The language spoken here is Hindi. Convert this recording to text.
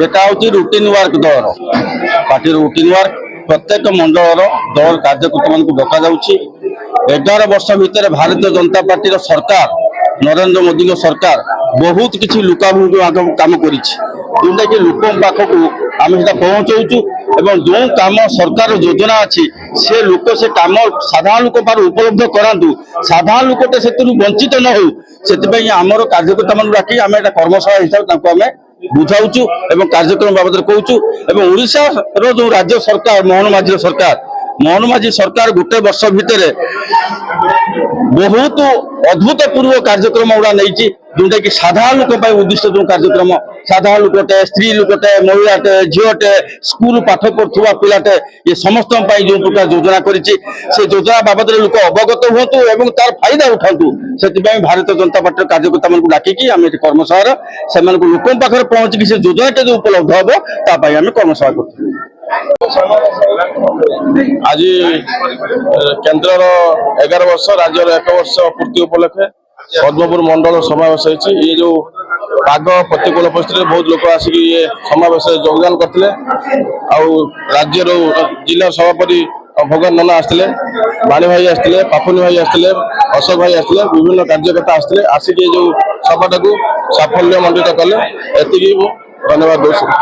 এটা হচ্ছে রুটিন ওয়ার্ক দলর পার্টির রুটিন ওয়ার্ক প্রত্যেক মন্ডলর দল কার্যকর্তা মানুষ ডকা যাচ্ছে 11 বর্ষ ভিতরে ভারতীয় জনতা পার্টির সরকার নরেন্দ্র মোদী সরকার বহুত কিছু লুকাভুঙ্গি কাম করেছে যেটা কি লোক পাখক আমি সেটা পৌঁছাউছু এবং যে কাম সরকার যোজনা আছে সে লোক সে কাম সাধারণ লোক পারে উপলব্ধ করাতু সাধারণ লোকটা সেতু বঞ্চিত ন হও সেপাই আমার কার্যকর্তা মানুষ ডাকি আমি এটা কর্মশালা হিসাবে তাকে আমি বুঝাউছু এবং কার্যক্রম বাবদরে কହୁଛୁ এবং ওড়িশার যে রাজ্য সরকার মোহন মাঝি সরকার গোটে বর্ষ ভিতরে बहुत अभूतपूर्व कार्यक्रम गुड़ा नहीं जोटा कि साधारण लोक उद्दिष्ट जो कार्यक्रम साधारण लोकटे स्त्री लोकटे महिलाटे झीटे स्कूल पाठ पढ़ुवा पिलाटे ये समस्त जो प्रकार योजना करी से योजना बाबद लोक अवगत हूँ तार फायदा उठातु से भारतीय जनता पार्टी कार्यकर्ता मान डाकिकी आम कर्मशाला से लोक पाखे पहुंची से योजना जो उपलब्ध हम तापाई आम कर्मशाला कर आज केन्द्र 11 वर्ष राज्य 1 वर्ष पूर्ति उपलक्षे पद्मपुर मंडल समावेश होती ये जो पाग प्रतिकूल परिस्थिति बहुत लोग आसिक ये समावेश योगदान करते राज्य जिला सभापति भगवान नना आसते बाणी भाई आसते पापुनी भाई आसते अशोक भाई आसते विभिन्न कार्यकर्ता आसते आसिक जो सभा को साफल्य मंडित कले एति धन्यवाद दूसरी।